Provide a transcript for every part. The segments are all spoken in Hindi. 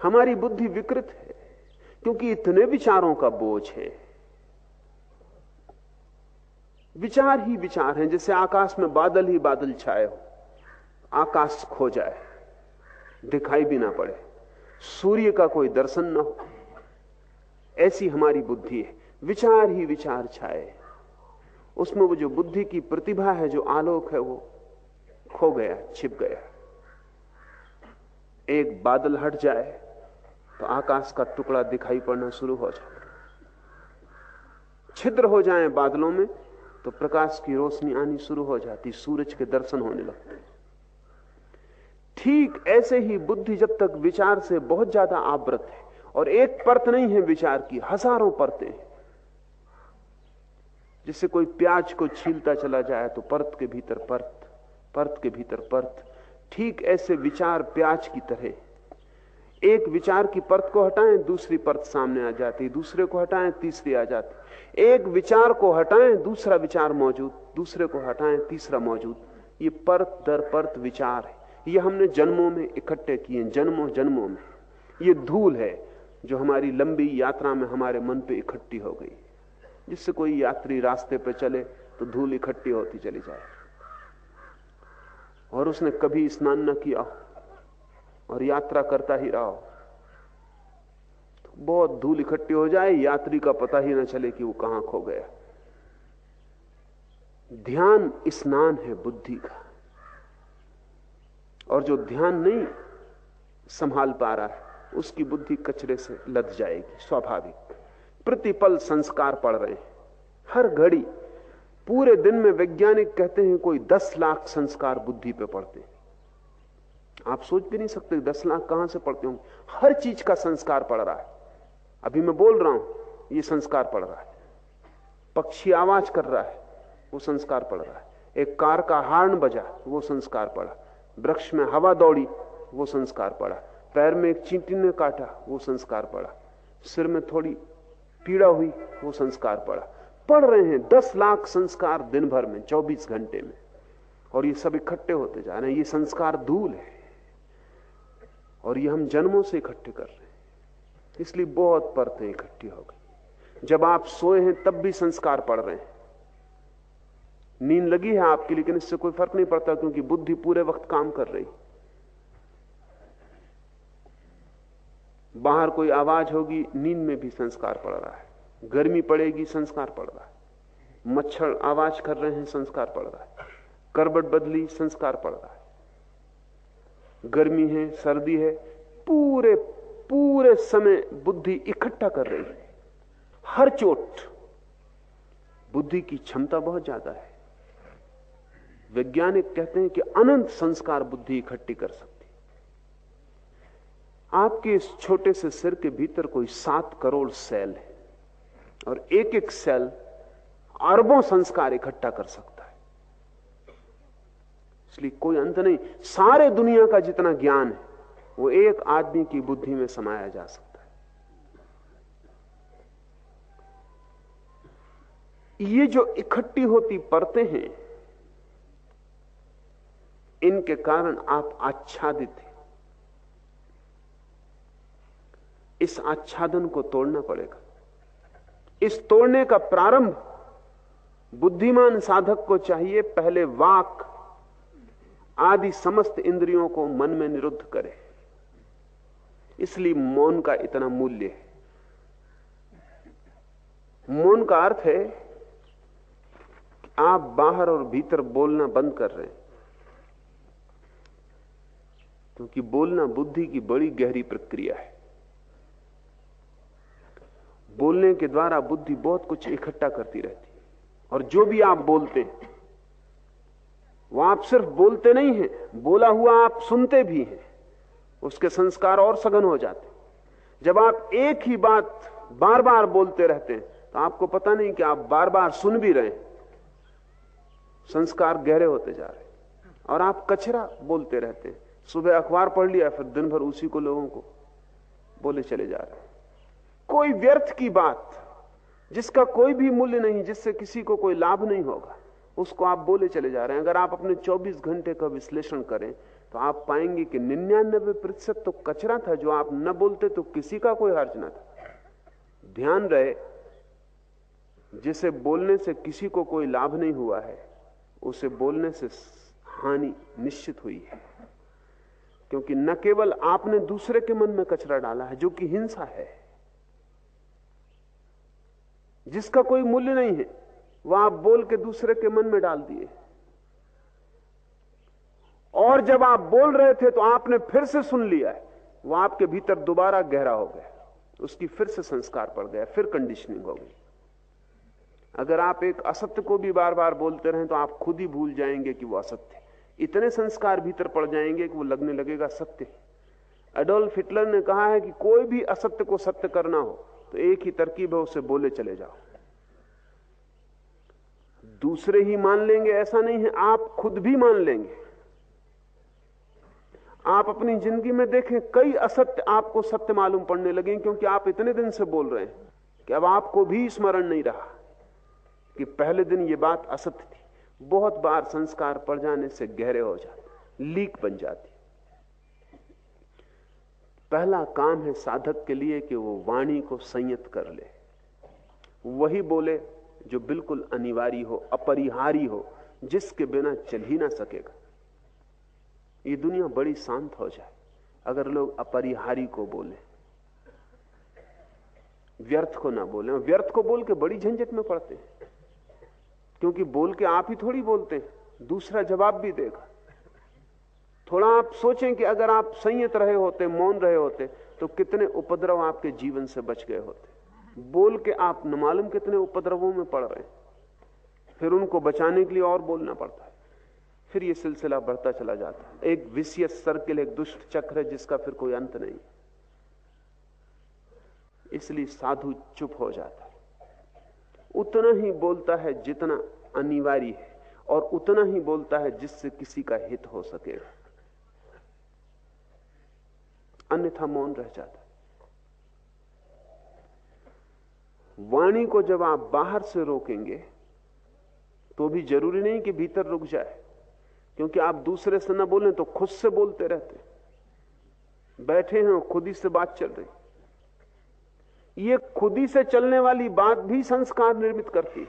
हमारी बुद्धि विकृत है क्योंकि इतने विचारों का बोझ है। विचार ही विचार हैं, जैसे आकाश में बादल ही बादल छाए हो, आकाश खो जाए, दिखाई भी ना पड़े, सूर्य का कोई दर्शन ना हो, ऐसी हमारी बुद्धि है। विचार ही विचार छाए, उसमें वो जो बुद्धि की प्रतिभा है, जो आलोक है, वो खो गया, छिप गया। एक बादल हट जाए तो आकाश का टुकड़ा दिखाई पड़ना शुरू हो जाए, छिद्र हो जाए बादलों में तो प्रकाश की रोशनी आनी शुरू हो जाती, सूरज के दर्शन होने लगते। ठीक ऐसे ही बुद्धि जब तक विचार से बहुत ज्यादा आवृत है, और एक परत नहीं है विचार की, हजारों परतें हैं। जिससे कोई प्याज को छीलता चला जाए तो परत के भीतर परत, परत के भीतर परत। ठीक ऐसे विचार प्याज की तरह, एक विचार की परत को हटाएं दूसरी परत सामने आ जाती, दूसरे को हटाएं तीसरी आ जाती, एक विचार को हटाएं दूसरा विचार मौजूद, दूसरे को हटाएं तीसरा मौजूद। ये परत दर परत विचार है, ये हमने जन्मों में इकट्ठे किए, जन्मों जन्मों में। ये धूल है जो हमारी लंबी यात्रा में हमारे मन पे इकट्ठी हो गई। जिससे कोई यात्री रास्ते पे चले तो धूल इकट्ठी होती चली जाए, और उसने कभी स्नान न किया हो और यात्रा करता ही रहा हो, तो बहुत धूल इकट्ठी हो जाए, यात्री का पता ही न चले कि वो कहां खो गया। ध्यान स्नान है बुद्धि का, और जो ध्यान नहीं संभाल पा रहा है उसकी बुद्धि कचरे से लद जाएगी, स्वाभाविक। प्रतिपल संस्कार पड़ रहे हैं, हर घड़ी। पूरे दिन में वैज्ञानिक कहते हैं कोई 10 लाख संस्कार बुद्धि पे पड़ते हैं। आप सोच भी नहीं सकते 10 लाख कहां से पड़ते होंगे। हर चीज का संस्कार पड़ रहा है। अभी मैं बोल रहा हूं, ये संस्कार पड़ रहा है। पक्षी आवाज कर रहा है, वो संस्कार पड़ रहा है। एक कार का हॉर्न बजा, वो संस्कार पड़ा। वृक्ष में हवा दौड़ी, वो संस्कार पड़ा। पैर में एक चींटी ने काटा, वो संस्कार पड़ा। सिर में थोड़ी पीड़ा हुई, वो संस्कार पड़ा। पढ़ रहे हैं 10 लाख संस्कार दिन भर में, 24 घंटे में, और ये सब इकट्ठे होते जा रहे हैं। ये संस्कार धूल है, और ये हम जन्मों से इकट्ठे कर रहे हैं, इसलिए बहुत परतें इकट्ठी हो गई। जब आप सोए हैं तब भी संस्कार पड़ रहे हैं। नींद लगी है आपकी, लेकिन इससे कोई फर्क नहीं पड़ता, क्योंकि बुद्धि पूरे वक्त काम कर रही। बाहर कोई आवाज होगी, नींद में भी संस्कार पड़ रहा है। गर्मी पड़ेगी, संस्कार पड़ रहा है। मच्छर आवाज कर रहे हैं, संस्कार पड़ रहा है। करवट बदली, संस्कार पड़ रहा है। गर्मी है, सर्दी है, पूरे पूरे समय बुद्धि इकट्ठा कर रही है। हर चोट। बुद्धि की क्षमता बहुत ज्यादा है। वैज्ञानिक कहते हैं कि अनंत संस्कार बुद्धि इकट्ठी कर सकती। आपके इस छोटे से सिर के भीतर कोई 7 करोड़ सेल है, और एक एक सेल अरबों संस्कार इकट्ठा कर सकता है। इसलिए कोई अंत नहीं। सारे दुनिया का जितना ज्ञान है वो एक आदमी की बुद्धि में समाया जा सकता है। ये जो इकट्ठी होती परतें हैं, इनके कारण आप आच्छादित हैं। इस आच्छादन को तोड़ना पड़ेगा। इस तोड़ने का प्रारंभ बुद्धिमान साधक को चाहिए। पहले वाक आदि समस्त इंद्रियों को मन में निरुद्ध करे। इसलिए मौन का इतना मूल्य है। मौन का अर्थ है कि आप बाहर और भीतर बोलना बंद कर रहे हैं, क्योंकि बोलना बुद्धि की बड़ी गहरी प्रक्रिया है। बोलने के द्वारा बुद्धि बहुत कुछ इकट्ठा करती रहती है, और जो भी आप बोलते हैं वो आप सिर्फ बोलते नहीं हैं, बोला हुआ आप सुनते भी हैं। उसके संस्कार और सघन हो जाते हैं। जब आप एक ही बात बार बार बोलते रहते हैं तो आपको पता नहीं कि आप बार बार सुन भी रहे हैं। संस्कार गहरे होते जा रहे हैं। और आप कचरा बोलते रहते हैं। सुबह अखबार पढ़ लिया, फिर दिन भर उसी को लोगों को बोले चले जा रहे हैं। कोई व्यर्थ की बात जिसका कोई भी मूल्य नहीं, जिससे किसी को कोई लाभ नहीं होगा, उसको आप बोले चले जा रहे हैं। अगर आप अपने 24 घंटे का विश्लेषण करें तो आप पाएंगे कि 99% तो कचरा था। जो आप न बोलते तो किसी का कोई हर्ज ना था। ध्यान रहे, जिसे बोलने से किसी को कोई लाभ नहीं हुआ है, उसे बोलने से हानि निश्चित हुई है। क्योंकि न केवल आपने दूसरे के मन में कचरा डाला है, जो कि हिंसा है, जिसका कोई मूल्य नहीं है, वह आप बोल के दूसरे के मन में डाल दिए। और जब आप बोल रहे थे तो आपने फिर से सुन लिया है, वह आपके भीतर दोबारा गहरा हो गया, उसकी फिर से संस्कार पड़ गया, फिर कंडीशनिंग हो गई। अगर आप एक असत्य को भी बार बार बोलते रहें तो आप खुद ही भूल जाएंगे कि वो असत्य है। इतने संस्कार भीतर पड़ जाएंगे कि वो लगने लगेगा सत्य। एडोल्फ हिटलर ने कहा है कि कोई भी असत्य को सत्य करना हो तो एक ही तरकीब है, उसे बोले चले जाओ। दूसरे ही मान लेंगे ऐसा नहीं है, आप खुद भी मान लेंगे। आप अपनी जिंदगी में देखें, कई असत्य आपको सत्य मालूम पड़ने लगे, क्योंकि आप इतने दिन से बोल रहे हैं कि अब आपको भी स्मरण नहीं रहा कि पहले दिन ये बात असत्य थी। बहुत बार संस्कार पड़ जाने से गहरे हो जाते, लीक बन जाती। पहला काम है साधक के लिए कि वो वाणी को संयत कर ले, वही बोले जो बिल्कुल अनिवार्य हो, अपरिहार्य हो, जिसके बिना चल ही ना सकेगा। ये दुनिया बड़ी शांत हो जाए अगर लोग अपरिहार्य को बोले, व्यर्थ को ना बोले। व्यर्थ को बोल के बड़ी झंझट में पड़ते हैं, क्योंकि बोल के आप ही थोड़ी बोलते हैं, दूसरा जवाब भी देगा। थोड़ा आप सोचें कि अगर आप संयत रहे होते, मौन रहे होते, तो कितने उपद्रव आपके जीवन से बच गए होते। बोल के आप न मालूम कितने उपद्रवों में पड़ रहे हैं, फिर उनको बचाने के लिए और बोलना पड़ता है, फिर ये सिलसिला बढ़ता चला जाता है। एक विशियस सर्किल, एक दुष्ट चक्र है जिसका फिर कोई अंत नहीं। इसलिए साधु चुप हो जाता है, उतना ही बोलता है जितना अनिवार्य है, और उतना ही बोलता है जिससे किसी का हित हो सकेगा, अन्यथा मौन रह जाता है। वाणी को जब आप बाहर से रोकेंगे तो भी जरूरी नहीं कि भीतर रुक जाए, क्योंकि आप दूसरे से ना बोलें तो खुद से बोलते रहते। बैठे हैं, खुद ही से बात चल रही। ये खुद ही से चलने वाली बात भी संस्कार निर्मित करती है,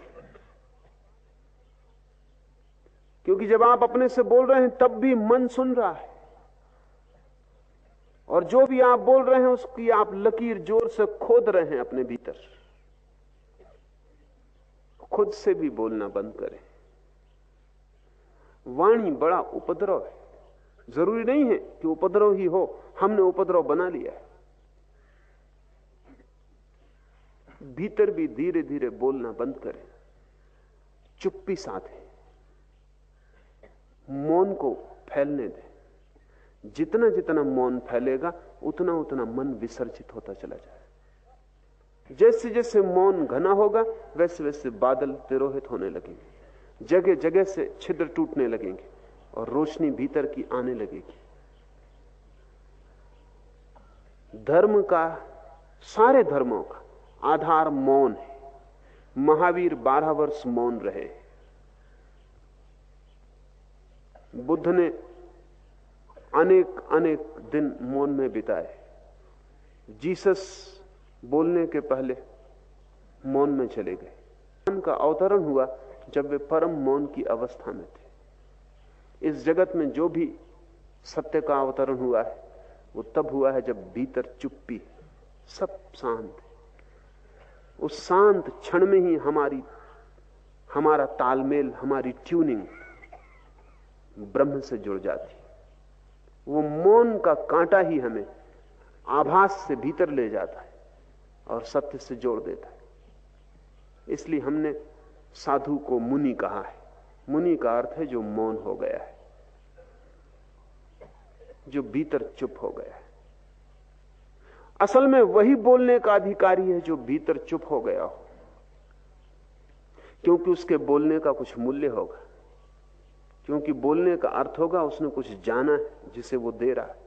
क्योंकि जब आप अपने से बोल रहे हैं तब भी मन सुन रहा है, और जो भी आप बोल रहे हैं उसकी आप लकीर जोर से खोद रहे हैं अपने भीतर। खुद से भी बोलना बंद करें। वाणी बड़ा उपद्रव है, जरूरी नहीं है कि उपद्रव ही हो, हमने उपद्रव बना लिया है। भीतर भी धीरे धीरे बोलना बंद करें, चुप्पी साधें, मौन को फैलने दें। जितना जितना मौन फैलेगा उतना उतना मन विसर्जित होता चला जाए। जैसे जैसे मौन घना होगा वैसे वैसे बादल तिरोहित होने लगेंगे, जगह जगह से छिद्र टूटने लगेंगे और रोशनी भीतर की आने लगेगी। धर्म का, सारे धर्मों का आधार मौन है। महावीर 12 वर्ष मौन रहे। बुद्ध ने अनेक अनेक दिन मौन में बिताए। जीसस बोलने के पहले मौन में चले गए। उनका अवतरण हुआ जब वे परम मौन की अवस्था में थे। इस जगत में जो भी सत्य का अवतरण हुआ है वो तब हुआ है जब भीतर चुप्पी, सब शांत है। उस शांत क्षण में ही हमारा तालमेल, हमारी ट्यूनिंग ब्रह्म से जुड़ जाती। वो मौन का कांटा ही हमें आभास से भीतर ले जाता है और सत्य से जोड़ देता है। इसलिए हमने साधु को मुनि कहा है। मुनि का अर्थ है जो मौन हो गया है, जो भीतर चुप हो गया है। असल में वही बोलने का अधिकारी है जो भीतर चुप हो गया हो, क्योंकि उसके बोलने का कुछ मूल्य होगा, क्योंकि बोलने का अर्थ होगा उसने कुछ जाना है जिसे वो दे रहा है।